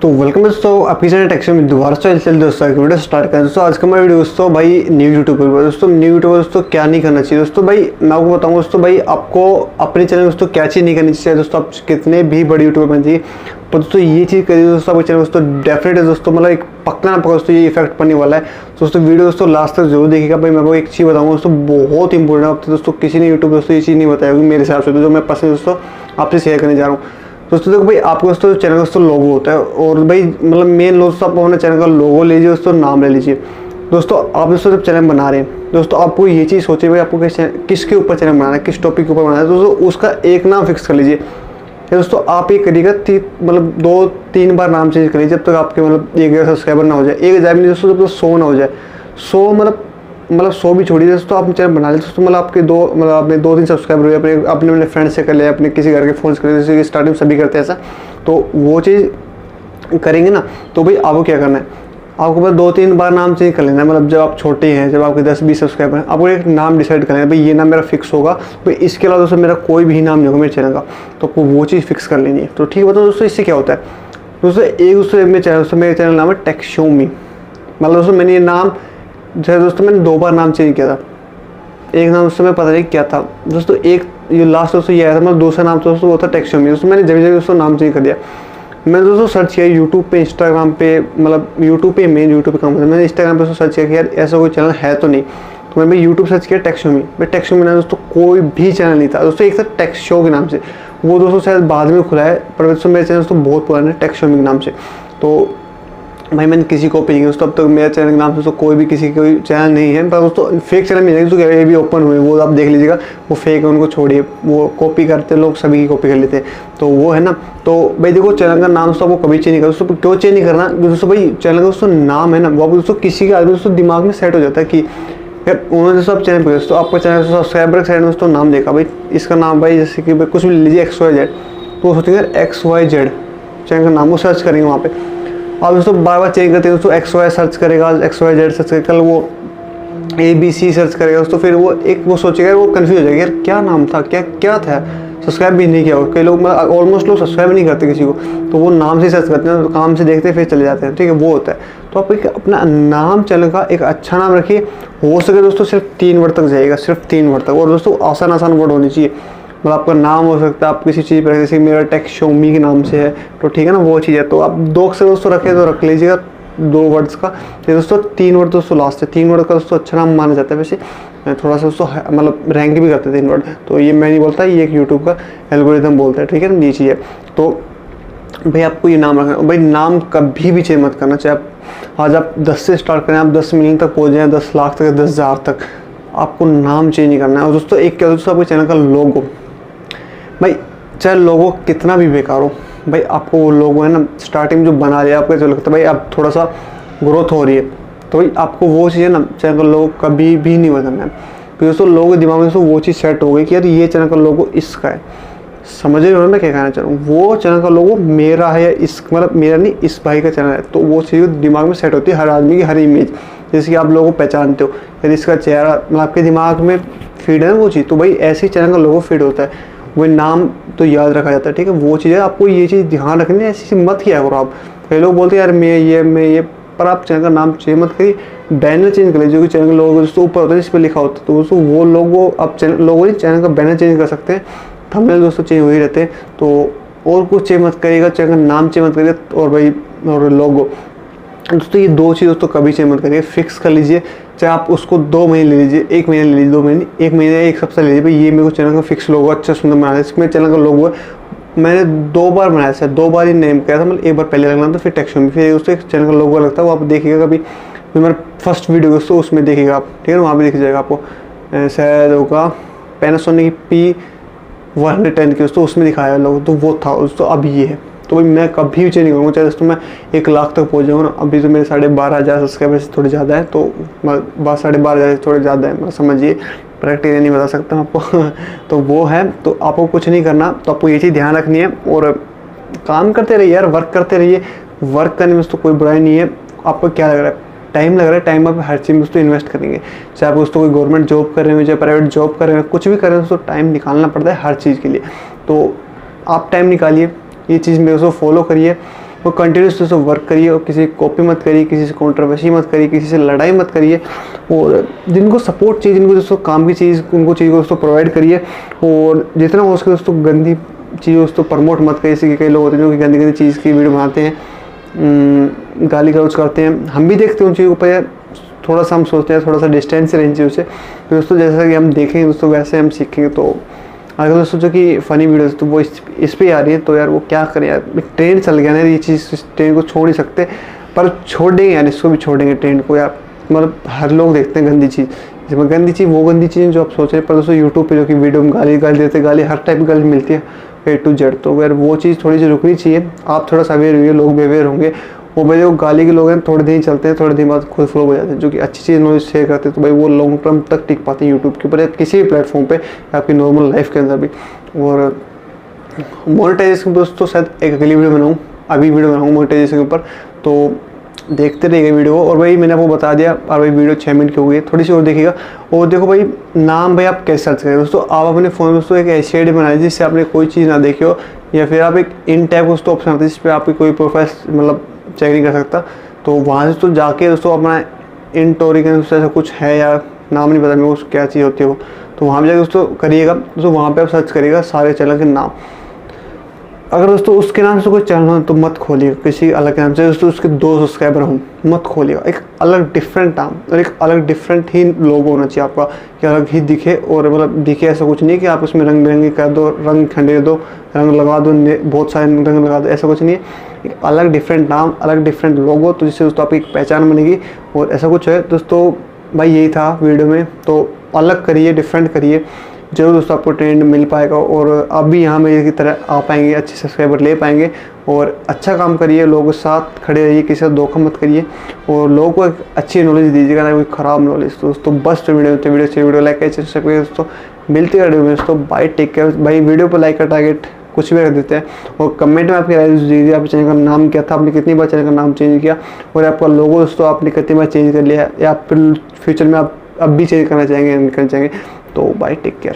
तो वेलकम दोस्तों, आपकी चैनल टेक्शन में दोबारा से दोस्तों एक वीडियो स्टार्ट करें। दोस्तों आज का हमारा वीडियो दोस्तों भाई न्यू यूट्यूबर दोस्तों दोस्तों क्या नहीं करना चाहिए। दोस्तों भाई मैं आपको बताऊंगा दोस्तों भाई आपको अपने चैनल दोस्तों क्या चीज़ नहीं करनी चाहिए। दोस्तों आप कितने भी बड़े यूट्यूबर बन चाहिए पर दोस्तों ये चीज़ करिए दोस्तों आपके चैनल दोस्तों डेफिनेट है दोस्तों, मतलब एक पक्का ना पक्का दोस्तों ये इफेक्ट पड़ने वाला है। दोस्तों वीडियो दोस्तों लास्ट तक जरूर देखिएगा। भाई मैं आपको एक चीज़ बताऊँगा दोस्तों बहुत इंपॉर्टेंट है। आपसे दोस्तों किसी ने यूट्यूब दोस्तों ये चीज़ नहीं बताया मेरे हिसाब से, तो जो मैं पर्सनली दोस्तों आपसे शेयर करने जा रहा हूँ। दोस्तों देखो भाई आपको दोस्तों चैनल का दोस्तों लोगो होता है और भाई मतलब मेन दोस्तों आप अपने चैनल का लोगो लीजिए दोस्तों, नाम ले लीजिए। दोस्तों आप दोस्तों जब चैनल बना रहे हैं दोस्तों आपको ये चीज़ सोचिए भाई आपको किसके ऊपर चैनल बनाना है, किस टॉपिक के ऊपर बनाना है। दोस्तों उसका एक नाम फिक्स कर लीजिए। दोस्तों आप ये करिएगा मतलब 2-3 बार नाम चेंज करिए जब तक आपके मतलब 1000 सब्सक्राइबर ना हो जाए। 1000 नहीं दोस्तों, जब तक 100 ना हो जाए। 100 मतलब 100 भी छोड़िए दोस्तों, आप चैनल बना लेते दोस्तों, मतलब आपके आपने 2-3 सब्सक्राइबर हुए, अपने फ्रेंड से कर लिया, अपने किसी घर के फ़ोन से कर लिया, जैसे कि स्टार्टिंग सभी करते हैं ऐसा। तो वो चीज़ करेंगे ना तो भाई आपको क्या करना है, आपको बस 2-3 बार नाम चेंज कर लेना है। मतलब जब आप छोटे हैं, जब आपके 10-20 सब्सक्राइबर हैं, आपको एक नाम डिसाइड करना है भाई ये नाम मेरा फिक्स होगा, भाई इसके अलावा दोस्तों मेरा कोई भी नाम नहीं होगा मेरे चैनल का। तो आपको वो चीज़ फिक्स कर लेनी है। तो ठीक है, बताओ दोस्तों इससे क्या होता है। दोस्तों मेरे चैनल नाम है टेक शो मी। मतलब दोस्तों मैंने ये नाम जैसे दोस्तों मैंने 2 बार नाम चेंज किया था। एक नाम दोस्तों मैं पता नहीं क्या था दोस्तों, एक ये लास्ट दोस्तों ये आया था, मतलब दूसरा नाम तो दोस्तों वो था टेक शो मी। दोस्तों मैंने जगह जगह दोस्तों नाम चेंज कर दिया। मैंने दोस्तों सर्च किया यूट्यूब पे, इंस्टाग्राम पे, मतलब यूट्यूब पे मेन यूट्यूब पे काम करता है। मैंने इंस्टाग्राम पे सर्च किया कि यार ऐसा कोई चैनल है तो नहीं, तो मैंने यूट्यूब सर्च किया टेक शो मी। भाई टेक शो मी नाम दोस्तों कोई भी चैनल नहीं था दोस्तों, एक था टेक शो के नाम से, वो दोस्तों शायद बाद में खुला है, पर दोस्तों मेरे चैनल दोस्तों बहुत पुराना है टेक शो मी के नाम से। तो भाई मैंने किसी को पे दोस्तों अब तक मेरे चैनल के नाम से दोस्तों कोई भी किसी कोई चैनल नहीं है। पर दोस्तों फेक चैनल मिल जाएगी दोस्तों, ये भी ओपन हुए वो आप देख लीजिएगा, वो फेक है उनको छोड़िए, वो कॉपी करते लोग सभी की कॉपी कर लेते हैं, तो वो है ना। तो भाई देखो चैनल का नाम दोस्तों आपको कभी चेंज नहीं करना दोस्तों। क्यों चेंज नहीं करना दोस्तों, भाई चैनल का दोस्तों नाम है ना वो दोस्तों किसी के आदमी दोस्तों दिमाग में सेट हो जाता है कि यार उन्होंने दोस्तों आप चैनल पे दोस्तों आपका चैनल सब्सक्राइबर के साइड में दोस्तों नाम देखा, भाई इसका नाम भाई जैसे कि भाई कुछ भी लीजिए XYZ, तो वो सोचेंगे XYZ चैनल का नाम, वो सर्च करेंगे वहाँ पे। आप दोस्तों बार बार चेंज करते हैं दोस्तों, XY सर्च करेगा, XYZ सर्च करेगा, कल वो ABC सर्च करेगा दोस्तों, फिर वो सोचेगा, वो कन्फ्यूज हो जाएगा यार क्या नाम था, क्या था, सब्सक्राइब भी नहीं किया। और कई लोग मतलब ऑलमोस्ट लोग सब्सक्राइब नहीं करते किसी को, तो वो नाम से सर्च करते हैं, तो काम से देखते हैं फिर चले जाते हैं। ठीक है, वो होता है। तो आप एक अपना नाम चैनल का एक अच्छा नाम रखिए, हो सके दोस्तों सिर्फ 3 वर्ड तक जाएगा, सिर्फ 3 वर्ड तक, और दोस्तों आसान वर्ड होनी चाहिए। मतलब आपका नाम हो सकता है आप किसी चीज़ पर, जैसे मेरा टेक शो मी के नाम से है तो ठीक है ना, वो चीज़ है। तो आप 2 अक्षर दोस्तों रखें तो रख लीजिएगा 2 वर्ड्स का, ये दोस्तों 3 वर्ड दोस्तों लास्ट है। 3 वर्ड का दोस्तों अच्छा नाम माना जाता है। वैसे थोड़ा सा दोस्तों मतलब रैंक भी करते हैं 3 वर्ड, तो ये मैं नहीं बोलता, ये एक यूट्यूब का एल्गोरिथम बोलता है। ठीक है ना, ये चीज़ है। तो भाई आपको ये नाम रखना, भाई नाम कभी भी चेंज मत करना। चाहे आप आज आप 10 से स्टार्ट करें, आप 10 मिलियन तक पहुँच जाएँ, 10 लाख तक, 10,000 तक, आपको नाम चेंज नहीं करना है। और दोस्तों एक क्या दोस्तों आपके चैनल का लोगो, भाई चाहे लोगो कितना भी बेकार हो, भाई आपको वो लोगो है ना स्टार्टिंग जो बना लिया आपको जो लगता है भाई अब थोड़ा सा ग्रोथ हो रही है, तो भाई आपको वो चीज़ है ना चैनल का लोगो कभी भी नहीं बदलना है। फिर दोस्तों लोगों के दिमाग में दोस्तों वो चीज़ सेट हो गई कि यार ये चैनल का लोगो इसका है। समझ रहे हो मैं क्या कहना चाह रहा हूँ, वो चैनल का लोगो मेरा है या इस मतलब मेरा नहीं इस भाई का चैनल है, तो वो चीज़ दिमाग में सेट होती है हर आदमी की हर इमेज, जैसे कि आप लोगों को पहचानते हो यार इसका चेहरा, मतलब आपके दिमाग में फीड है वो चीज़, तो भाई ऐसे ही चैनल का लोगो फीड होता है, वो नाम तो याद रखा जाता है। ठीक है, वो चीज़ है, आपको ये चीज़ ध्यान रखनी है, ऐसी मत किया करो आप। कई लोग बोलते हैं यार मैं ये, पर आप चैनल का नाम चेंज मत करिए, बैनर चेंज कर लीजिए, जो कि चैनल के लोगो दोस्तों ऊपर होता है जिस पर लिखा होता है, तो दोस्तों वो लोगो आप चैनल का बैनर चेंज कर सकते हैं, थंबनेल दोस्तों चेंज हो ही रहते हैं। तो और कुछ चेंज मत करिएगा, चैनल का नाम चेंज मत करिएगा, और भाई और लोगो दोस्तों ये 2 चीज़ दोस्तों कभी चेंज मत करिए, फिक्स कर लीजिए। चाहे आप उसको 2 महीने ले लीजिए, 1 महीने ले लीजिए, 2 महीने, 1 महीने, 1 सप्ताह ले लीजिए, भाई ये मेरे को चैनल का फिक्स लोगो अच्छा सुंदर बनाना है। इसमें चैनल का लोगो है, मैंने 2 बार बनाया था, 2 बार ही नेम किया था, मतलब एक बार पहले लगना था फिर टेक्स्ट में, फिर उससे एक चैनल का लोगो लगता है, वो आप देखिएगा कभी मेरा फर्स्ट वीडियो दोस्तों उसमें देखिएगा आप। ठीक है, वहाँ पर दिख जाएगा आपको, शायद होगा पैनासोनिक P110 के दोस्तों, उसमें दिखाया लोगो, तो वो था दोस्तों। अब ये है, तो भाई मैं कभी भी चेंज नहीं करूँगा, चाहे दोस्तों मैं 1 लाख तक पहुँच जाऊँगा ना। अभी तो मेरे 12,500 सब्सक्राइबर से थोड़े ज़्यादा है, तो 12,500 से थोड़े ज़्यादा है, मतलब समझिए, प्रैक्टिकली नहीं बता सकता हूँ आपको तो वो है। तो आपको कुछ नहीं करना, तो आपको ये चीज़ ध्यान रखनी है और काम करते रहिए यार, वर्क करते रहिए। वर्क करने में तो कोई बुराई नहीं है। आपको क्या लग रहा है, टाइम लग रहा है, टाइम आप हर चीज़ में दोस्तों इन्वेस्ट करेंगे, चाहे आप दोस्तों कोई गवर्नमेंट जॉब कर रहे हो, चाहे प्राइवेट जॉब कर रहे हो, कुछ भी कर रहे हो दोस्तों, टाइम निकालना पड़ता है हर चीज़ के लिए। तो आप टाइम निकालिए, ये चीज़ मेरे को फॉलो करिए। वो कंटिन्यूस दोस्तों वर्क करिए और किसी कॉपी मत करिए, किसी से कॉन्ट्रोवर्सी मत करिए, किसी से लड़ाई मत करिए। और जिनको सपोर्ट चाहिए, जिनको दोस्तों काम की चीज़, उनको चीज़ को दोस्तों प्रोवाइड करिए। और जितना हो सके दोस्तों गंदी चीज़ दोस्तों प्रमोट मत करिए। जैसे कि कई लोग होते हैं जो कि गंदी गंदी चीज़ की वीडियो बनाते हैं, गाली गलौज करते हैं। हम भी देखते हैं उन चीज़ों पर, थोड़ा सा हम सोचते हैं थोड़ा सा डिस्टेंस रहें चीज़ों से। तो दोस्तों जैसा कि हम देखेंगे दोस्तों वैसे हम सीखेंगे। तो अगर दोस्तों जो कि फ़नी वीडियोस तो वो इस पे आ रही है, तो यार वो क्या करें यार, ट्रेंड चल गया ना ये चीज़, इस ट्रेंड को छोड़ नहीं सकते। पर छोड़ देंगे यार, इसको भी छोड़ेंगे ट्रेंड को यार। मतलब हर लोग देखते हैं गंदी चीज़, जिसमें गंदी चीज़ वो गंदी चीज़ जो आप सोच रहे हैं। पर दोस्तों यूट्यूब पे जो कि वीडियो में गाली देते, गाली हर टाइप की गाली मिलती है A to Z। तो यार वो चीज़ थोड़ी सी रुकनी चाहिए। आप थोड़ा सा अवेयर हुए, लोग भी अवेयर होंगे। वो भाई जो गाली के लोग हैं थोड़े दिन चलते हैं, थोड़े दिन बाद खुद फ्लो हो जाते हैं। जो कि अच्छी चीज़ नॉलेज शेयर करते हैं तो भाई वो लॉन्ग टर्म तक टिक पाते हैं यूट्यूब के ऊपर या किसी भी प्लेटफॉर्म पे, आपकी नॉर्मल लाइफ के अंदर भी। और मोनेटाइजेशन दोस्तों शायद एक अगली वीडियो बनाऊँ, अभी वीडियो बनाऊँ मोनेटाइजेशन के ऊपर, तो देखते रहिएगा वीडियो को। और भाई मैंने आपको बता दिया, और भाई वीडियो 6 मिनट की हो गई है, थोड़ी सी और देखिएगा। और देखो भाई नाम भाई आप कैसे सर्च करें दोस्तों, आप अपने फ़ोन में दोस्तों एक ऐसी आईडी बना लीजिए जिससे आपने कोई चीज़ ना देखी हो, या फिर आप एक इन टैब दोस्तों ऑप्शन आता है जिस पर आपकी कोई प्रोफाइल मतलब चेक नहीं कर सकता। तो वहाँ से तो जाके दोस्तों अपना इन टोरिकन ऐसा कुछ है, या नाम नहीं पता मेरे को क्या चीज़ होती है वो, तो वहाँ पर जाकर दोस्तों करिएगा। दोस्तों वहाँ पर आप सर्च करिएगा सारे चैनल के नाम। अगर दोस्तों उसके नाम से कोई चैनल हो तो मत खोलिएगा, किसी अलग के नाम से दोस्तों उसके 2 सब्सक्राइबर हों मत खोलिएगा। एक अलग डिफरेंट नाम और एक अलग डिफरेंट ही लोगो होना चाहिए आपका, कि अलग ही दिखे। और मतलब दिखे ऐसा कुछ नहीं कि आप उसमें रंग बिरंगी कर दो, रंग खंडे दो, रंग लगा दो, बहुत सारे रंग लगा दो, ऐसा कुछ नहीं है। एक अलग डिफरेंट नाम, अलग डिफरेंट लोगो, तो जिससे दोस्तों आपकी एक पहचान बनेगी। और ऐसा कुछ है दोस्तों, भाई यही था वीडियो में। तो अलग करिए, डिफरेंट करिए, जरूर दोस्तों आपको ट्रेंड मिल पाएगा। और आप भी यहाँ मेरी की तरह आ पाएंगे, अच्छे सब्सक्राइबर ले पाएंगे। और अच्छा काम करिए, लोगों के साथ खड़े रहिए, किसी से धोखा मत करिए, और लोगों को एक अच्छी नॉलेज दीजिएगा, ना कोई ख़राब नॉलेज। तो दोस्तों बस तो वीडियो लाइक करिए दोस्तों। मिलते हैं दोस्तों, बाय, टेक केयर। भाई वीडियो पर लाइक का टारगेट कुछ भी रख देते हैं। और कमेंट में आपकी राय दीजिए, आपके चैनल का नाम क्या था, आपने कितनी बार चैनल का नाम चेंज किया, और आपका लोगो दोस्तों आपने कितनी बार चेंज कर लिया, या फिर फ्यूचर में आप अब भी चेंज करना चाहेंगे, नहीं करना चाहेंगे। तो बाय, टेक केयर।